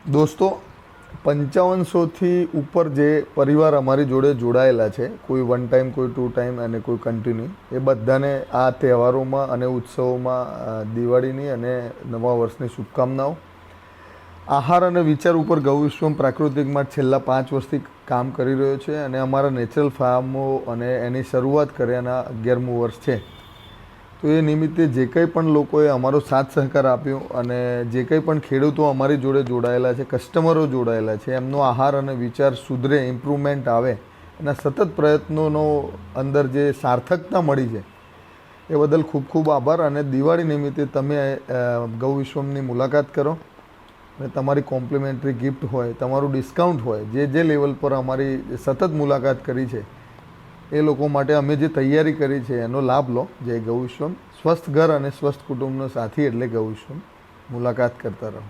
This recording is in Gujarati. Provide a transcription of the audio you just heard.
દોસ્તો, 5500થી ઉપર જે પરિવાર અમારી જોડે જોડાયેલા છે, કોઈ વન ટાઈમ, કોઈ ટુ ટાઈમ અને કોઈ કન્ટિન્યુ, એ બધાને આ તહેવારોમાં અને ઉત્સવોમાં દિવાળીની અને નવા વર્ષની શુભકામનાઓ. આહાર અને વિચાર ઉપર ગૌ વિશ્વમ પ્રાકૃતિકમાં છેલ્લા 5 વર્ષથી કામ કરી રહ્યો છે અને અમારા નેચરલ ફાર્મો અને એની શરૂઆત કર્યાના 11મું વર્ષ છે. તો એ નિમિત્તે જે કંઈ પણ લોકોએ અમારો સાથ સહકાર આપ્યો અને જે કંઈ પણ ખેડૂતો અમારી જોડે જોડાયેલા છે, કસ્ટમરો જોડાયેલા છે, એમનો આહાર અને વિચાર સુધરે, ઇમ્પ્રુવમેન્ટ આવે, એના સતત પ્રયત્નોનો અંદર જે સાર્થકતા મળી છે એ બદલ ખૂબ ખૂબ આભાર. અને દિવાળી નિમિત્તે તમે ગૌ વિશ્વમની મુલાકાત કરો અને તમારી કોમ્પ્લિમેન્ટરી ગિફ્ટ હોય, તમારું ડિસ્કાઉન્ટ હોય, જે લેવલ પર અમારી સતત મુલાકાત કરી છે એ લોકો માટે અમે જે તૈયારી કરી છે એનો લાભ લો. જય ગૌ વિશ્વમ. સ્વસ્થ ઘર અને સ્વસ્થ કુટુંબનો સાથી એટલે ગૌ વિશ્વમ. મુલાકાત કરતા રહો.